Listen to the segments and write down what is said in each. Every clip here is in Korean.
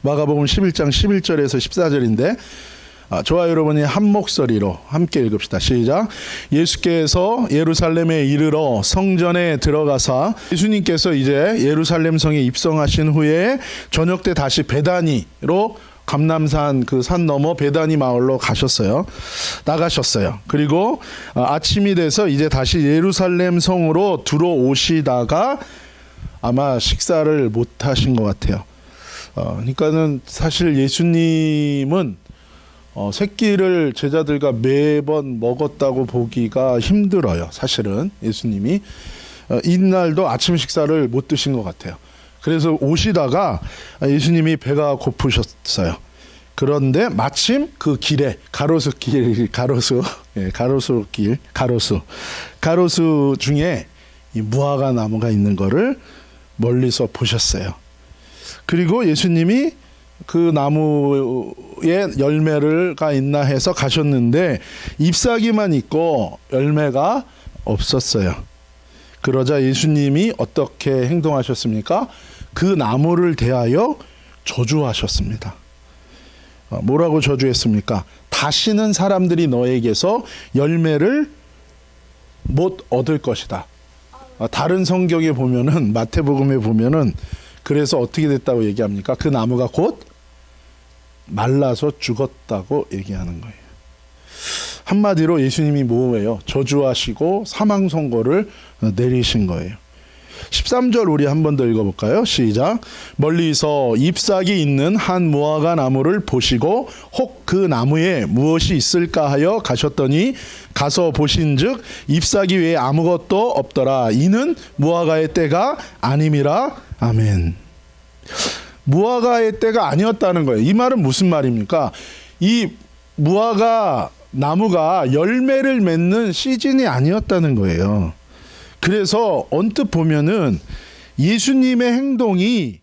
마가복음 11장 11절에서 14절인데 저와 여러분이 한 목소리로 함께 읽읍시다. 시작. 예수께서 예루살렘에 이르러 성전에 들어가사 예수님께서 이제 예루살렘 성에 입성하신 후에 저녁 때 다시 베다니로 감람산 그 산 넘어 베다니 마을로 나가셨어요. 그리고 아침이 돼서 이제 다시 예루살렘 성으로 들어오시다가 아마 식사를 못 하신 것 같아요. 그러니까는 사실 예수님은 새끼를 제자들과 매번 먹었다고 보기가 힘들어요. 사실은 예수님이 이날도 아침 식사를 못 드신 것 같아요. 그래서 오시다가 예수님이 배가 고프셨어요. 그런데 마침 그 길에 가로수 중에 이 무화과 나무가 있는 거를 멀리서 보셨어요. 그리고 예수님이 그 나무에 열매가 있나 해서 가셨는데 잎사귀만 있고 열매가 없었어요. 그러자 예수님이 어떻게 행동하셨습니까? 그 나무를 대하여 저주하셨습니다. 뭐라고 저주했습니까? 다시는 사람들이 너에게서 열매를 못 얻을 것이다. 다른 성경에 보면은 마태복음에 보면은 그래서 어떻게 됐다고 얘기합니까? 그 나무가 곧 말라서 죽었다고 얘기하는 거예요. 한마디로 예수님이 뭐예요? 저주하시고 사망 선고를 내리신 거예요. 13절 우리 한 번 더 읽어볼까요? 시작. 멀리서 잎사귀 있는 한 무화과 나무를 보시고 혹 그 나무에 무엇이 있을까 하여 가셨더니 가서 보신즉 잎사귀 외에 아무것도 없더라. 이는 무화과의 때가 아님이라. 아멘. 무화과의 때가 아니었다는 거예요. 이 말은 무슨 말입니까? 이 무화과 나무가 열매를 맺는 시즌이 아니었다는 거예요. 그래서 언뜻 보면은 예수님의 행동이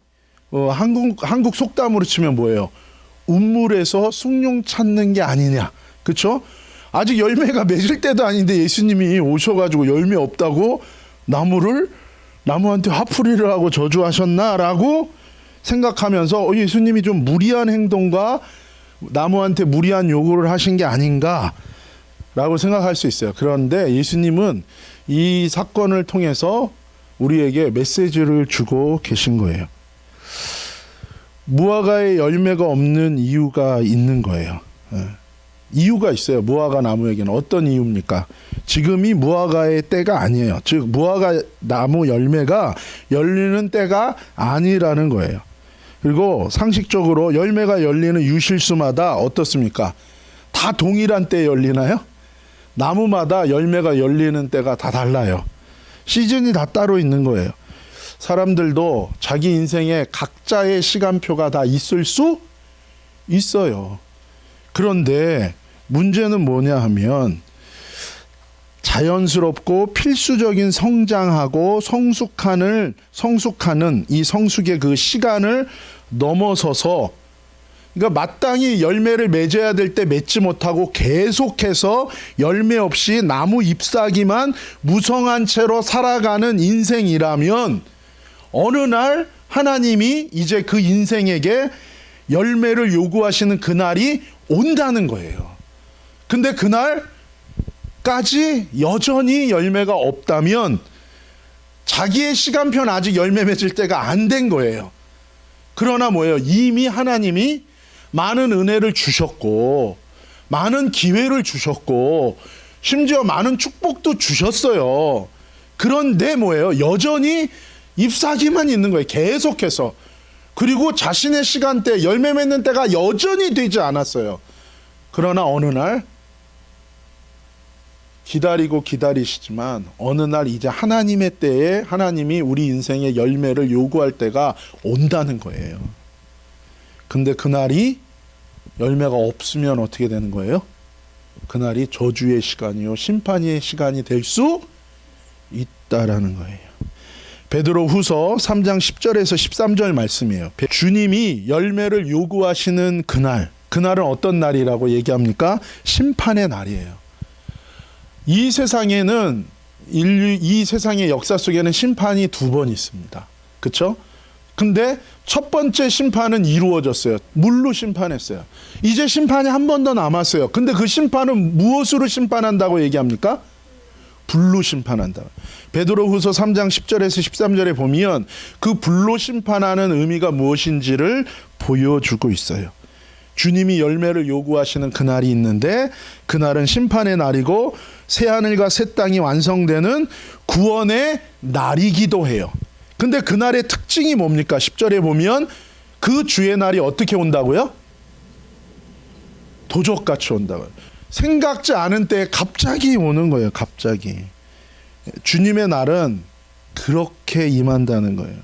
한국 속담으로 치면 뭐예요? 운물에서 숭늉 찾는 게 아니냐, 그렇죠? 아직 열매가 맺을 때도 아닌데 예수님이 오셔가지고 열매 없다고 나무한테 화풀이를 하고 저주하셨나라고 생각하면서 예수님이 좀 무리한 행동과 나무한테 무리한 요구를 하신 게 아닌가라고 생각할 수 있어요. 그런데 예수님은 이 사건을 통해서 우리에게 메시지를 주고 계신 거예요. 무화과에 열매가 없는 이유가 있는 거예요. 이유가 있어요. 무화과 나무에게는 어떤 이유입니까? 지금이 무화과의 때가 아니에요. 즉 무화과 나무 열매가 열리는 때가 아니라는 거예요. 그리고 상식적으로 열매가 열리는 유실수마다 어떻습니까? 다 동일한 때에 열리나요? 나무마다 열매가 열리는 때가 다 달라요. 시즌이 다 따로 있는 거예요. 사람들도 자기 인생에 각자의 시간표가 다 있을 수 있어요. 그런데 문제는 뭐냐 하면 자연스럽고 필수적인 성장하고 성숙하는 이 성숙의 그 시간을 넘어서서, 그러니까 마땅히 열매를 맺어야 될 때 맺지 못하고 계속해서 열매 없이 나무 잎사귀만 무성한 채로 살아가는 인생이라면 어느 날 하나님이 이제 그 인생에게 열매를 요구하시는 그날이 온다는 거예요. 근데 그날까지 여전히 열매가 없다면 자기의 시간표는 아직 열매 맺을 때가 안 된 거예요. 그러나 뭐예요? 이미 하나님이 많은 은혜를 주셨고 많은 기회를 주셨고 심지어 많은 축복도 주셨어요. 그런데 뭐예요? 여전히 잎사귀만 있는 거예요. 계속해서. 그리고 자신의 시간대, 열매 맺는 때가 여전히 되지 않았어요. 그러나 어느 날 기다리시지만 어느 날 이제 하나님의 때에 하나님이 우리 인생의 열매를 요구할 때가 온다는 거예요. 근데 그날이 열매가 없으면 어떻게 되는 거예요? 그날이 저주의 시간이요 심판의 시간이 될 수 있다라는 거예요. 베드로 후서 3장 10절에서 13절 말씀이에요. 주님이 열매를 요구하시는 그날은 어떤 날이라고 얘기합니까? 심판의 날이에요. 이 세상의 역사 속에는 심판이 두 번 있습니다. 그렇죠? 근데 첫 번째 심판은 이루어졌어요. 물로 심판했어요. 이제 심판이 한 번 더 남았어요. 근데 그 심판은 무엇으로 심판한다고 얘기합니까? 불로 심판한다. 베드로후서 3장 10절에서 13절에 보면 그 불로 심판하는 의미가 무엇인지를 보여주고 있어요. 주님이 열매를 요구하시는 그날이 있는데 그날은 심판의 날이고 새하늘과 새 땅이 완성되는 구원의 날이기도 해요. 근데 그날의 특징이 뭡니까? 10절에 보면 그 주의 날이 어떻게 온다고요? 도적같이 온다고요. 생각지 않은 때에 갑자기 오는 거예요. 갑자기. 주님의 날은 그렇게 임한다는 거예요.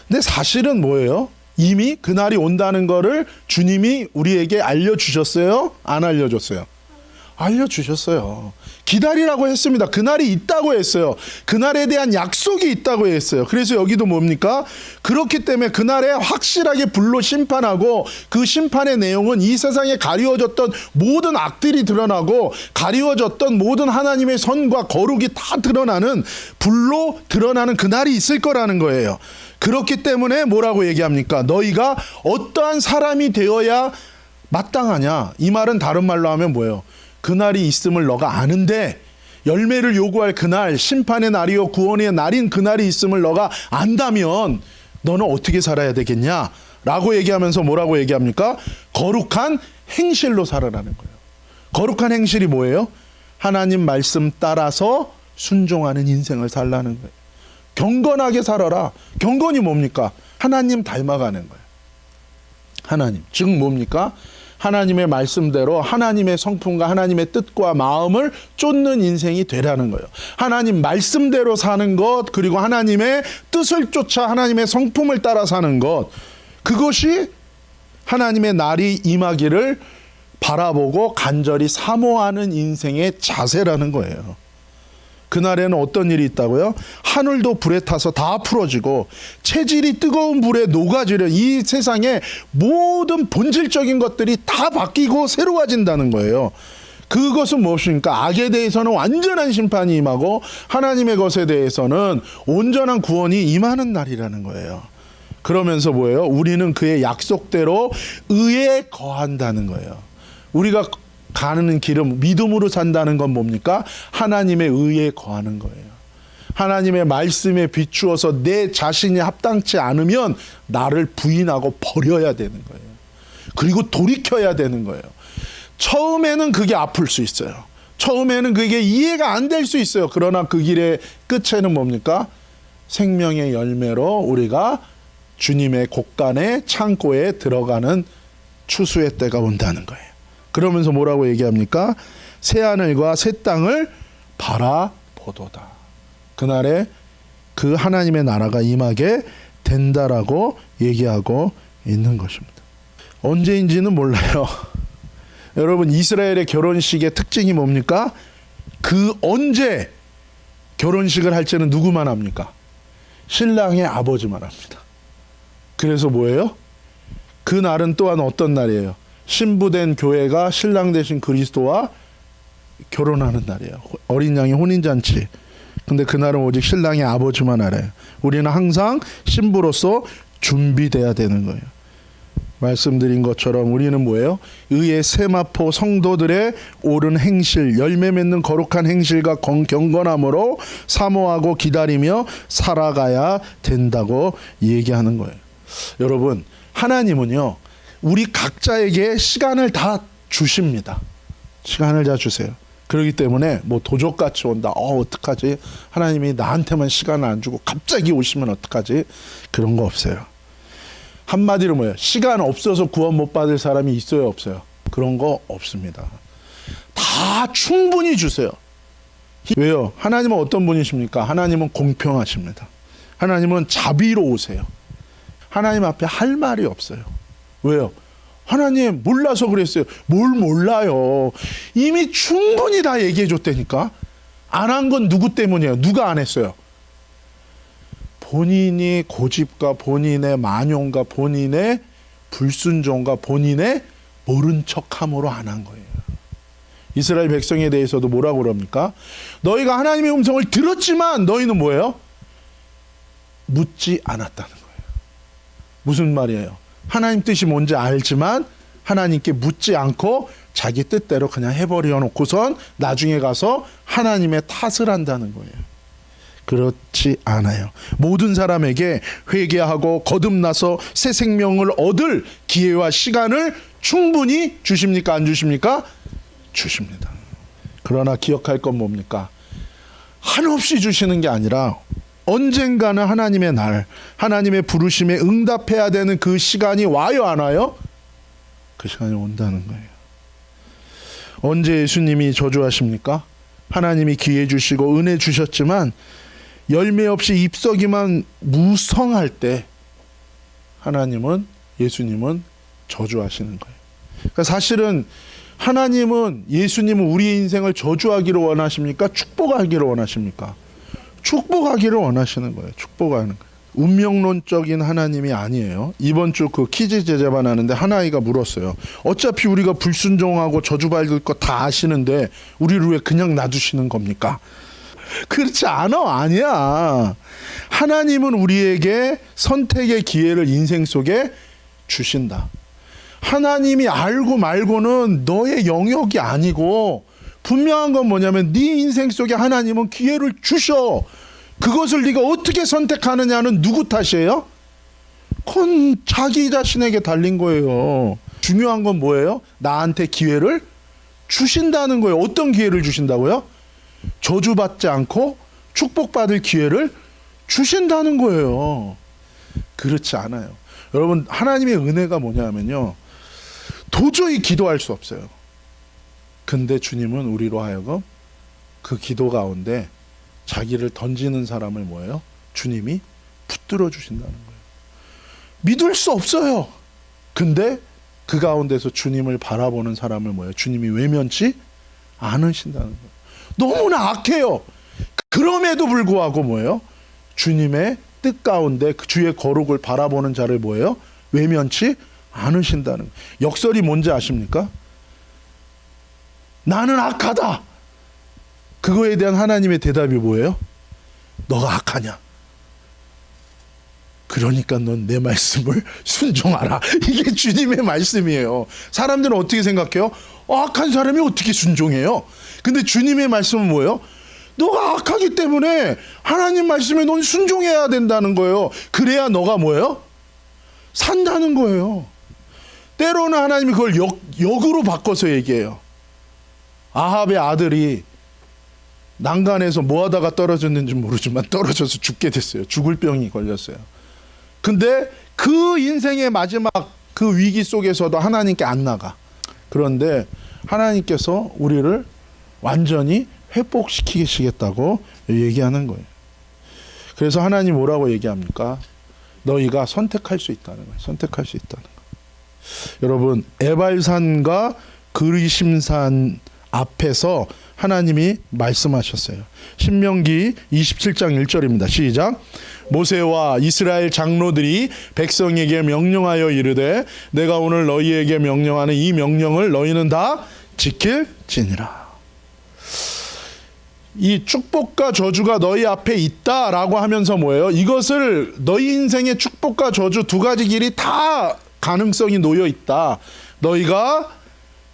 근데 사실은 뭐예요? 이미 그날이 온다는 거를 주님이 우리에게 알려주셨어요? 안 알려줬어요? 알려주셨어요. 기다리라고 했습니다. 그날이 있다고 했어요. 그날에 대한 약속이 있다고 했어요. 그래서 여기도 뭡니까? 그렇기 때문에 그날에 확실하게 불로 심판하고 그 심판의 내용은 이 세상에 가리워졌던 모든 악들이 드러나고 가리워졌던 모든 하나님의 선과 거룩이 다 드러나는 불로 드러나는 그날이 있을 거라는 거예요. 그렇기 때문에 뭐라고 얘기합니까? 너희가 어떠한 사람이 되어야 마땅하냐? 이 말은 다른 말로 하면 뭐예요? 그날이 있음을 너가 아는데 열매를 요구할 그날, 심판의 날이요 구원의 날인 그날이 있음을 너가 안다면 너는 어떻게 살아야 되겠냐? 라고 얘기하면서 뭐라고 얘기합니까? 거룩한 행실로 살아라는 거예요. 거룩한 행실이 뭐예요? 하나님 말씀 따라서 순종하는 인생을 살라는 거예요. 경건하게 살아라. 경건이 뭡니까? 하나님 닮아가는 거예요. 하나님. 즉 뭡니까? 하나님의 말씀대로 하나님의 성품과 하나님의 뜻과 마음을 쫓는 인생이 되라는 거예요. 하나님 말씀대로 사는 것, 그리고 하나님의 뜻을 쫓아 하나님의 성품을 따라 사는 것, 그것이 하나님의 날이 임하기를 바라보고 간절히 사모하는 인생의 자세라는 거예요. 그날에는 어떤 일이 있다고요? 하늘도 불에 타서 다 풀어지고 체질이 뜨거운 불에 녹아지려 이 세상의 모든 본질적인 것들이 다 바뀌고 새로워진다는 거예요. 그것은 무엇입니까? 악에 대해서는 완전한 심판이 임하고 하나님의 것에 대해서는 온전한 구원이 임하는 날이라는 거예요. 그러면서 뭐예요? 우리는 그의 약속대로 의에 거한다는 거예요. 우리가 가는 길은 믿음으로 산다는 건 뭡니까? 하나님의 의에 거하는 거예요. 하나님의 말씀에 비추어서 내 자신이 합당치 않으면 나를 부인하고 버려야 되는 거예요. 그리고 돌이켜야 되는 거예요. 처음에는 그게 아플 수 있어요. 처음에는 그게 이해가 안 될 수 있어요. 그러나 그 길의 끝에는 뭡니까? 생명의 열매로 우리가 주님의 곳간의 창고에 들어가는 추수의 때가 온다는 거예요. 그러면서 뭐라고 얘기합니까? 새하늘과 새 땅을 바라보도다. 그날에 그 하나님의 나라가 임하게 된다라고 얘기하고 있는 것입니다. 언제인지는 몰라요. 여러분, 이스라엘의 결혼식의 특징이 뭡니까? 그 언제 결혼식을 할지는 누구만 합니까? 신랑의 아버지만 합니다. 그래서 뭐예요? 그 날은 또한 어떤 날이에요? 신부된 교회가 신랑 되신 그리스도와 결혼하는 날이에요. 어린 양의 혼인잔치. 근데 그날은 오직 신랑의 아버지만 알아요. 우리는 항상 신부로서 준비돼야 되는 거예요. 말씀드린 것처럼 우리는 뭐예요? 의의 세마포 성도들의 옳은 행실, 열매 맺는 거룩한 행실과 경건함으로 사모하고 기다리며 살아가야 된다고 얘기하는 거예요. 여러분, 하나님은요, 우리 각자에게 시간을 다 주십니다. 시간을 다 주세요. 그렇기 때문에 뭐 도적같이 온다. 어떡하지? 하나님이 나한테만 시간을 안 주고 갑자기 오시면 어떡하지? 그런 거 없어요. 한마디로 뭐예요? 시간 없어서 구원 못 받을 사람이 있어요, 없어요? 그런 거 없습니다. 다 충분히 주세요. 왜요? 하나님은 어떤 분이십니까? 하나님은 공평하십니다. 하나님은 자비로우세요. 하나님 앞에 할 말이 없어요. 왜요? 하나님 몰라서 그랬어요. 뭘 몰라요. 이미 충분히 다 얘기해 줬다니까. 안 한 건 누구 때문이에요? 누가 안 했어요? 본인이 고집과 본인의 만용과 본인의 불순종과 본인의 모른 척함으로 안 한 거예요. 이스라엘 백성에 대해서도 뭐라고 그럽니까? 너희가 하나님의 음성을 들었지만 너희는 뭐예요? 묻지 않았다는 거예요. 무슨 말이에요? 하나님 뜻이 뭔지 알지만 하나님께 묻지 않고 자기 뜻대로 그냥 해버려 놓고선 나중에 가서 하나님의 탓을 한다는 거예요. 그렇지 않아요. 모든 사람에게 회개하고 거듭나서 새 생명을 얻을 기회와 시간을 충분히 주십니까? 안 주십니까? 주십니다. 그러나 기억할 건 뭡니까? 한없이 주시는 게 아니라 언젠가는 하나님의 날, 하나님의 부르심에 응답해야 되는 그 시간이 와요, 안 와요? 그 시간이 온다는 거예요. 언제 예수님이 저주하십니까? 하나님이 기회 주시고 은혜 주셨지만 열매 없이 잎서기만 무성할 때 하나님은, 예수님은 저주하시는 거예요. 그러니까 사실은 하나님은, 예수님은 우리의 인생을 저주하기를 원하십니까? 축복하기를 원하십니까? 축복하기를 원하시는 거예요. 축복하는 거예요. 운명론적인 하나님이 아니에요. 이번 주 그 퀴즈 제자반 하는데 한 아이가 물었어요. 어차피 우리가 불순종하고 저주받을 거 다 아시는데 우리를 왜 그냥 놔두시는 겁니까? 그렇지 않아. 아니야. 하나님은 우리에게 선택의 기회를 인생 속에 주신다. 하나님이 알고 말고는 너의 영역이 아니고, 분명한 건 뭐냐면 네 인생 속에 하나님은 기회를 주셔. 그것을 네가 어떻게 선택하느냐는 누구 탓이에요? 그건 자기 자신에게 달린 거예요. 중요한 건 뭐예요? 나한테 기회를 주신다는 거예요. 어떤 기회를 주신다고요? 저주받지 않고 축복받을 기회를 주신다는 거예요. 그렇지 않아요. 여러분, 하나님의 은혜가 뭐냐면요, 도저히 기도할 수 없어요. 근데 주님은 우리로 하여금 그 기도 가운데 자기를 던지는 사람을 뭐예요? 주님이 붙들어 주신다는 거예요. 믿을 수 없어요. 근데 그 가운데서 주님을 바라보는 사람을 뭐예요? 주님이 외면치 않으신다는 거예요. 너무나 악해요. 그럼에도 불구하고 뭐예요? 주님의 뜻 가운데 주의 거룩을 바라보는 자를 뭐예요? 외면치 않으신다는 거예요. 역설이 뭔지 아십니까? 나는 악하다. 그거에 대한 하나님의 대답이 뭐예요? 너가 악하냐? 그러니까 넌 내 말씀을 순종하라. 이게 주님의 말씀이에요. 사람들은 어떻게 생각해요? 악한 사람이 어떻게 순종해요? 근데 주님의 말씀은 뭐예요? 너가 악하기 때문에 하나님 말씀에 넌 순종해야 된다는 거예요. 그래야 너가 뭐예요? 산다는 거예요. 때로는 하나님이 그걸 역으로 바꿔서 얘기해요. 아합의 아들이 난간에서 뭐 하다가 떨어졌는지 모르지만 떨어져서 죽게 됐어요. 죽을 병이 걸렸어요. 근데 그 인생의 마지막 그 위기 속에서도 하나님께 안 나가. 그런데 하나님께서 우리를 완전히 회복시키시겠다고 얘기하는 거예요. 그래서 하나님 뭐라고 얘기합니까? 너희가 선택할 수 있다는 거예요. 선택할 수 있다는 거예요. 여러분, 에발산과 그리심산 앞에서 하나님이 말씀하셨어요. 신명기 27장 1절입니다. 시작. 모세와 이스라엘 장로들이 백성에게 명령하여 이르되 내가 오늘 너희에게 명령하는 이 명령을 너희는 다 지킬지니라. 이 축복과 저주가 너희 앞에 있다라고 하면서 뭐예요? 이것을 너희 인생의 축복과 저주 두 가지 길이 다 가능성이 놓여 있다.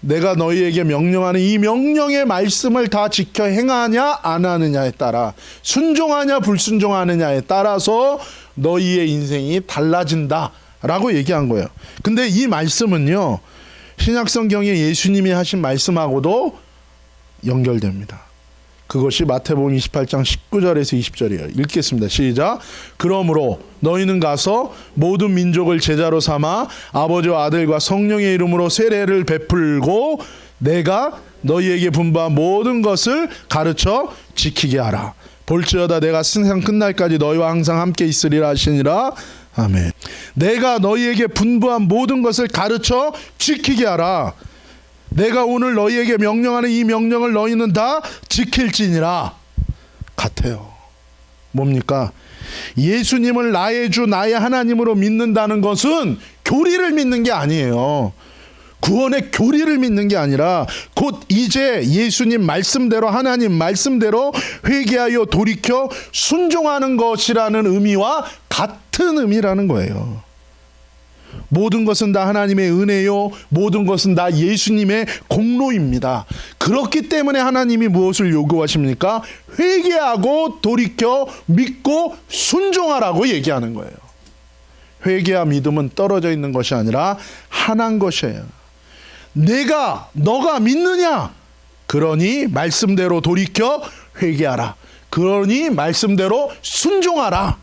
내가 너희에게 명령하는 이 명령의 말씀을 다 지켜 행하냐 안 하느냐에 따라, 순종하냐 불순종하느냐에 따라서 너희의 인생이 달라진다라고 얘기한 거예요. 근데 이 말씀은요, 신약성경에 예수님이 하신 말씀하고도 연결됩니다. 그것이 마태복음 28장 19절에서 20절이에요. 읽겠습니다. 시작. 그러므로 너희는 가서 모든 민족을 제자로 삼아 아버지와 아들과 성령의 이름으로 세례를 베풀고 내가 너희에게 분부한 모든 것을 가르쳐 지키게 하라. 볼지어다 내가 세상 끝날까지 너희와 항상 함께 있으리라 하시니라. 아멘. 내가 너희에게 분부한 모든 것을 가르쳐 지키게 하라. 내가 오늘 너희에게 명령하는 이 명령을 너희는 다 지킬지니라. 같아요. 뭡니까? 예수님을 나의 주 나의 하나님으로 믿는다는 것은 교리를 믿는 게 아니에요. 구원의 교리를 믿는 게 아니라 곧 이제 예수님 말씀대로, 하나님 말씀대로 회개하여 돌이켜 순종하는 것이라는 의미와 같은 의미라는 거예요. 모든 것은 다 하나님의 은혜요, 모든 것은 다 예수님의 공로입니다. 그렇기 때문에 하나님이 무엇을 요구하십니까? 회개하고 돌이켜 믿고 순종하라고 얘기하는 거예요. 회개와 믿음은 떨어져 있는 것이 아니라 하나인 것이에요. 너가 믿느냐? 그러니 말씀대로 돌이켜 회개하라. 그러니 말씀대로 순종하라.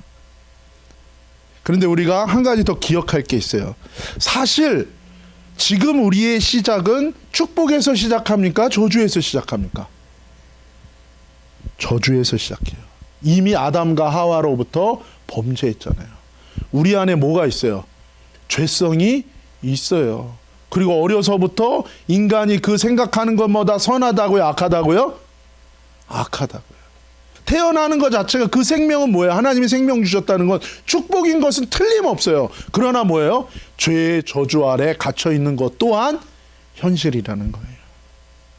그런데 우리가 한 가지 더 기억할 게 있어요. 사실 지금 우리의 시작은 축복에서 시작합니까? 저주에서 시작합니까? 저주에서 시작해요. 이미 아담과 하와로부터 범죄했잖아요. 우리 안에 뭐가 있어요? 죄성이 있어요. 그리고 어려서부터 인간이 그 생각하는 것보다 선하다고요? 악하다고요? 악하다고요. 태어나는 것 자체가 그 생명은 뭐예요? 하나님이 생명 주셨다는 건 축복인 것은 틀림없어요. 그러나 뭐예요? 죄의 저주 아래 갇혀 있는 것 또한 현실이라는 거예요.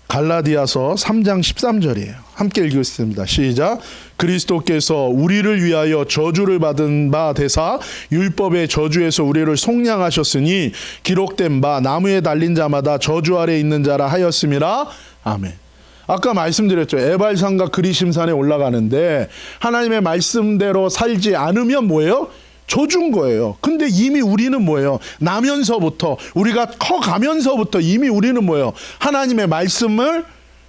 갈라디아서 3장 13절이에요. 함께 읽겠습니다. 시작. 그리스도께서 우리를 위하여 저주를 받은 바 되사 율법의 저주에서 우리를 속량하셨으니 기록된 바 나무에 달린 자마다 저주 아래 있는 자라 하였음이라. 아멘. 아까 말씀드렸죠. 에발산과 그리심산에 올라가는데 하나님의 말씀대로 살지 않으면 뭐예요? 저주인 거예요. 근데 이미 우리는 뭐예요? 나면서부터, 우리가 커가면서부터 이미 우리는 뭐예요? 하나님의 말씀을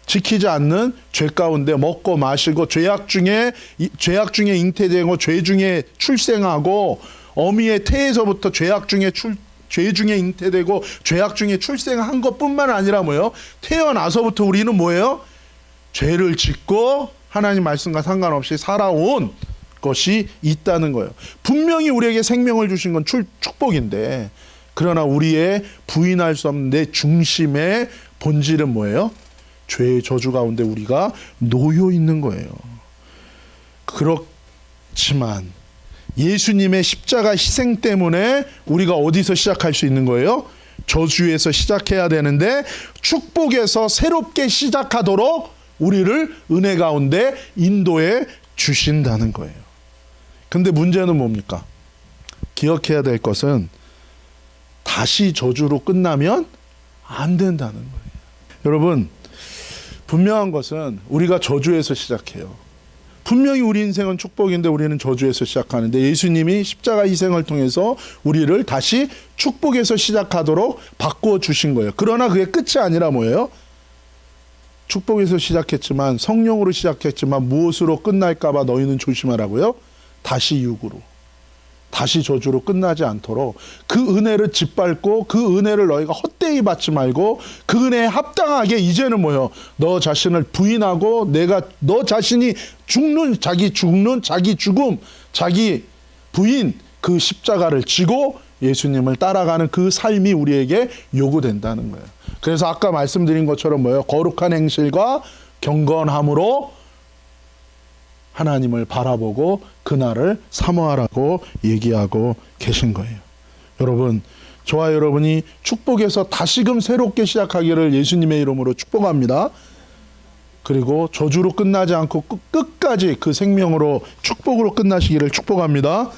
지키지 않는 죄 가운데 먹고 마시고 죄악 중에 잉태되고 죄 중에 출생하고 어미의 태에서부터 죄 중에 잉태되고 죄악 중에 출생한 것뿐만 아니라 뭐예요? 태어나서부터 우리는 뭐예요? 죄를 짓고 하나님 말씀과 상관없이 살아온 것이 있다는 거예요. 분명히 우리에게 생명을 주신 건 축복인데, 그러나 우리의 부인할 수 없는 내 중심의 본질은 뭐예요? 죄의 저주 가운데 우리가 놓여 있는 거예요. 그렇지만 예수님의 십자가 희생 때문에 우리가 어디서 시작할 수 있는 거예요? 저주에서 시작해야 되는데 축복에서 새롭게 시작하도록 우리를 은혜 가운데 인도해 주신다는 거예요. 근데 문제는 뭡니까? 기억해야 될 것은 다시 저주로 끝나면 안 된다는 거예요. 여러분, 분명한 것은 우리가 저주에서 시작해요. 분명히 우리 인생은 축복인데 우리는 저주에서 시작하는데 예수님이 십자가 희생을 통해서 우리를 다시 축복에서 시작하도록 바꾸어 주신 거예요. 그러나 그게 끝이 아니라 뭐예요? 축복에서 시작했지만, 성령으로 시작했지만 무엇으로 끝날까 봐 너희는 조심하라고요? 다시 육으로, 다시 저주로 끝나지 않도록 그 은혜를 짓밟고 그 은혜를 너희가 헛되이 받지 말고 그 은혜에 합당하게 이제는 뭐예요? 너 자신을 부인하고 너 자신이 자기 죽음, 자기 부인, 그 십자가를 지고 예수님을 따라가는 그 삶이 우리에게 요구된다는 거예요. 그래서 아까 말씀드린 것처럼 뭐예요? 거룩한 행실과 경건함으로 하나님을 바라보고 그날을 사모하라고 얘기하고 계신 거예요. 여러분, 저와 여러분이 축복에서 다시금 새롭게 시작하기를 예수님의 이름으로 축복합니다. 그리고 저주로 끝나지 않고 끝까지 그 생명으로 축복으로 끝나시기를 축복합니다.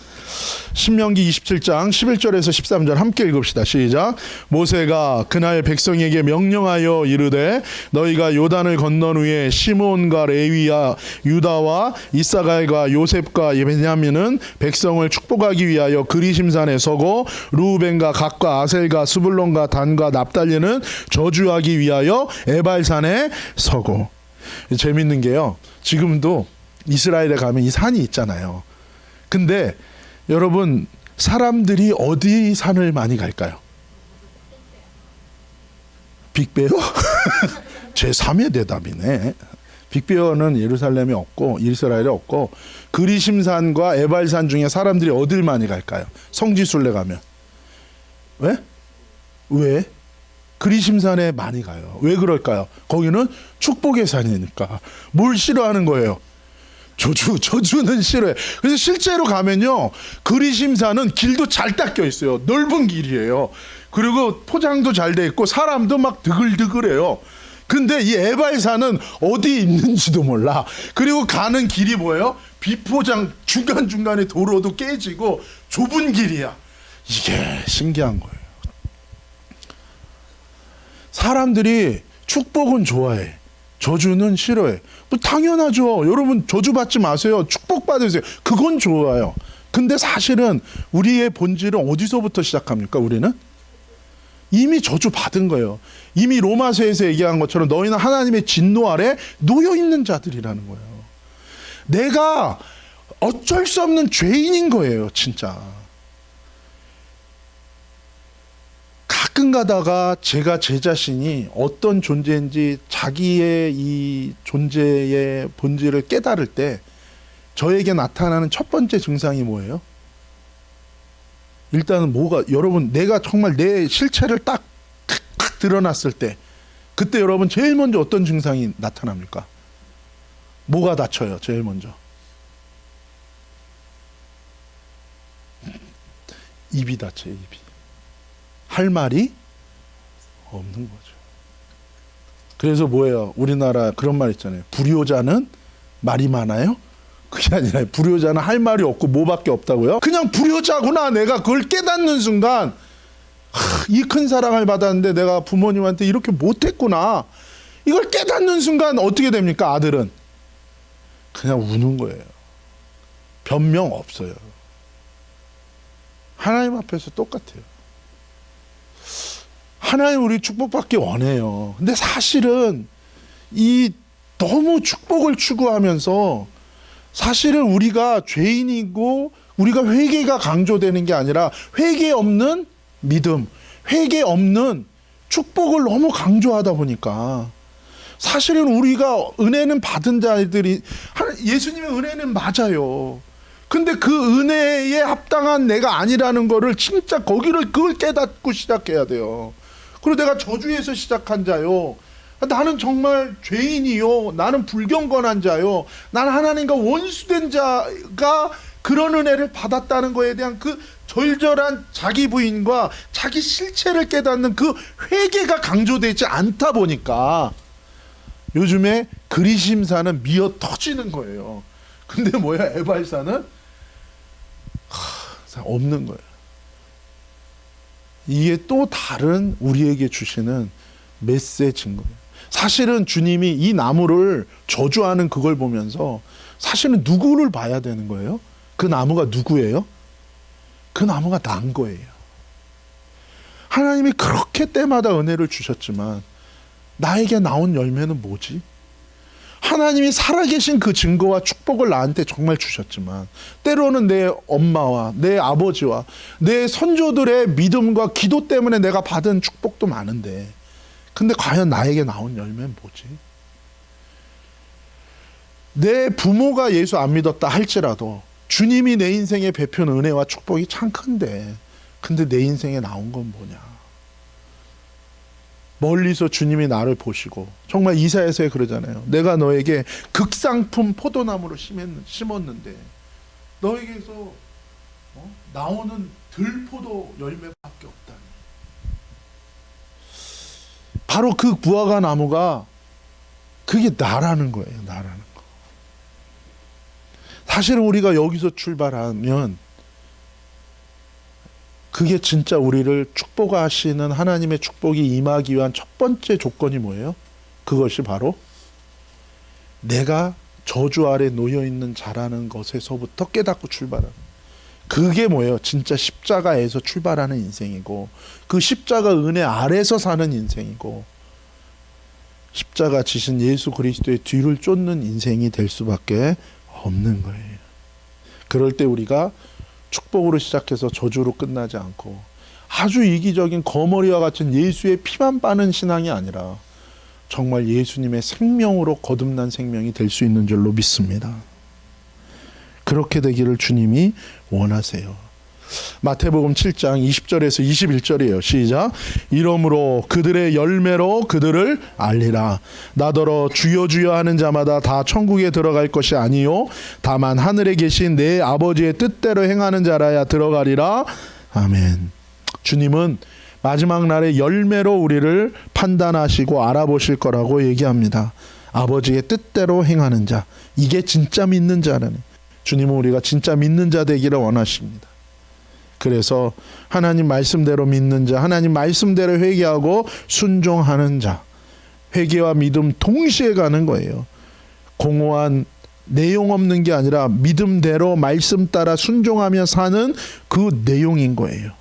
신명기 27장 11절에서 13절 함께 읽읍시다. 시작. 모세가 그날 백성에게 명령하여 이르되 너희가 요단을 건넌 후에 시므온과 레위와 유다와 이사갈과 요셉과 베냐민은 백성을 축복하기 위하여 그리심산에 서고 루벤과 gad과 아셀과 스불론과 단과 납달리는 저주하기 위하여 에발산에 서고. 재밌는 게요, 지금도 이스라엘에 가면 이 산이 있잖아요. 근데 여러분, 사람들이 어디 산을 많이 갈까요? 빅베어? 제 3의 대답이네. 빅베어는 예루살렘에 없고 이스라엘에 없고, 그리심산과 에발산 중에 사람들이 어딜 많이 갈까요? 성지순례 가면. 왜? 그리심산에 많이 가요. 왜 그럴까요? 거기는 축복의 산이니까. 뭘 싫어하는 거예요? 저주는 싫어해. 그래서 실제로 가면요, 그리심산은 길도 잘 닦여 있어요. 넓은 길이에요. 그리고 포장도 잘 돼 있고 사람도 막 드글드글해요. 근데 이 에발산은 어디 있는지도 몰라. 그리고 가는 길이 뭐예요? 비포장 중간중간에 도로도 깨지고 좁은 길이야. 이게 신기한 거예요. 사람들이 축복은 좋아해, 저주는 싫어해. 뭐 당연하죠. 여러분 저주 받지 마세요. 축복 받으세요. 그건 좋아요. 근데 사실은 우리의 본질은 어디서부터 시작합니까? 우리는 이미 저주 받은 거예요. 이미 로마서에서 얘기한 것처럼 너희는 하나님의 진노 아래 놓여 있는 자들이라는 거예요. 내가 어쩔 수 없는 죄인인 거예요, 진짜. 가끔 가다가 제가 제 자신이 어떤 존재인지 자기의 이 존재의 본질을 깨달을 때 저에게 나타나는 첫 번째 증상이 뭐예요? 일단은 여러분 내가 정말 내 실체를 딱 드러났을 때 그때 여러분 제일 먼저 어떤 증상이 나타납니까? 뭐가 닫혀요? 제일 먼저 입이 닫혀요. 입이. 할 말이 없는 거죠. 그래서 뭐예요? 우리나라 그런 말 있잖아요. 불효자는 말이 많아요? 그게 아니라 불효자는 할 말이 없고 뭐밖에 없다고요? 그냥 불효자구나. 내가 그걸 깨닫는 순간 이 큰 사랑을 받았는데 내가 부모님한테 이렇게 못했구나. 이걸 깨닫는 순간 어떻게 됩니까? 아들은 그냥 우는 거예요. 변명 없어요. 하나님 앞에서 똑같아요. 하나님 우리 축복받기 원해요. 근데 사실은 이 너무 축복을 추구하면서 사실은 우리가 죄인이고 우리가 회개가 강조되는 게 아니라 회개 없는 믿음, 회개 없는 축복을 너무 강조하다 보니까 사실은 우리가 은혜는 받은 자들이 예수님의 은혜는 맞아요. 근데 그 은혜에 합당한 내가 아니라는 거를 진짜 그걸 깨닫고 시작해야 돼요. 그리고 내가 저주에서 시작한 자요. 나는 정말 죄인이요. 나는 불경건한 자요. 나는 하나님과 원수된 자가 그런 은혜를 받았다는 거에 대한 그 절절한 자기 부인과 자기 실체를 깨닫는 그 회개가 강조되지 않다 보니까 요즘에 그리심사는 미어 터지는 거예요. 근데 뭐야? 에발사는 없는 거예요. 이게 또 다른 우리에게 주시는 메시지인 거예요. 사실은 주님이 이 나무를 저주하는 그걸 보면서 사실은 누구를 봐야 되는 거예요? 그 나무가 누구예요? 그 나무가 난 거예요. 하나님이 그렇게 때마다 은혜를 주셨지만 나에게 나온 열매는 뭐지? 하나님이 살아계신 그 증거와 축복을 나한테 정말 주셨지만 때로는 내 엄마와 내 아버지와 내 선조들의 믿음과 기도 때문에 내가 받은 축복도 많은데 근데 과연 나에게 나온 열매는 뭐지? 내 부모가 예수 안 믿었다 할지라도 주님이 내 인생에 베푼 은혜와 축복이 참 큰데 근데 내 인생에 나온 건 뭐냐? 멀리서 주님이 나를 보시고 정말 이사야서에 그러잖아요. 내가 너에게 극상품 포도나무를 심었는데 너에게서 나오는 들포도 열매밖에 없다니. 바로 그 무화과 나무가 그게 나라는 거예요. 나라는 거. 사실은 우리가 여기서 출발하면 그게 진짜 우리를 축복하시는 하나님의 축복이 임하기 위한 첫 번째 조건이 뭐예요? 그것이 바로 내가 저주 아래 놓여있는 자라는 것에서부터 깨닫고 출발하는 그게 뭐예요? 진짜 십자가에서 출발하는 인생이고 그 십자가 은혜 아래서 사는 인생이고 십자가 지신 예수 그리스도의 뒤를 쫓는 인생이 될 수밖에 없는 거예요. 그럴 때 우리가 축복으로 시작해서 저주로 끝나지 않고 아주 이기적인 거머리와 같은 예수의 피만 빠는 신앙이 아니라 정말 예수님의 생명으로 거듭난 생명이 될 수 있는 줄로 믿습니다. 그렇게 되기를 주님이 원하세요. 마태복음 7장 20절에서 21절이에요. 시작. 이러므로 그들의 열매로 그들을 알리라. 나더러 주여 주여 하는 자마다 다 천국에 들어갈 것이 아니요 다만 하늘에 계신 내 아버지의 뜻대로 행하는 자라야 들어가리라. 아멘. 주님은 마지막 날의 열매로 우리를 판단하시고 알아보실 거라고 얘기합니다. 아버지의 뜻대로 행하는 자, 이게 진짜 믿는 자라네. 주님은 우리가 진짜 믿는 자 되기를 원하십니다. 그래서 하나님 말씀대로 믿는 자, 하나님 말씀대로 회개하고 순종하는 자, 회개와 믿음 동시에 가는 거예요. 공허한 내용 없는 게 아니라 믿음대로 말씀 따라 순종하며 사는 그 내용인 거예요.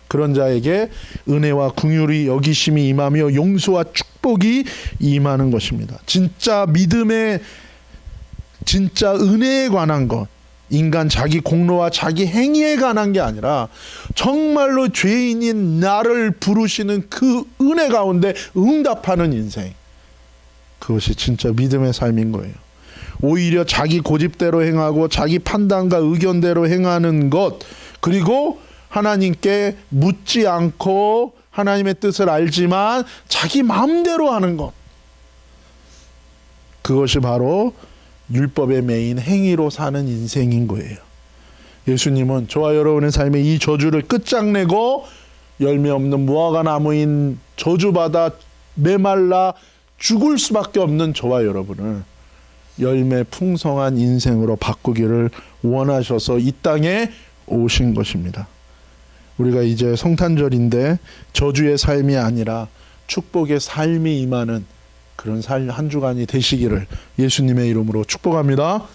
그런 자에게 은혜와 긍휼이 여기심이 임하며 용서와 축복이 임하는 것입니다. 진짜 믿음의 진짜 은혜에 관한 것, 인간 자기 공로와 자기 행위에 관한 게 아니라 정말로 죄인인 나를 부르시는 그 은혜 가운데 응답하는 인생, 그것이 진짜 믿음의 삶인 거예요. 오히려 자기 고집대로 행하고 자기 판단과 의견대로 행하는 것, 그리고 하나님께 묻지 않고 하나님의 뜻을 알지만 자기 마음대로 하는 것, 그것이 바로 율법의 메인 행위로 사는 인생인 거예요. 예수님은 저와 여러분의 삶에 이 저주를 끝장내고 열매 없는 무화과 나무인 저주받아 메말라 죽을 수밖에 없는 저와 여러분을 열매 풍성한 인생으로 바꾸기를 원하셔서 이 땅에 오신 것입니다. 우리가 이제 성탄절인데 저주의 삶이 아니라 축복의 삶이 임하는 그런 한 주간이 되시기를 예수님의 이름으로 축복합니다.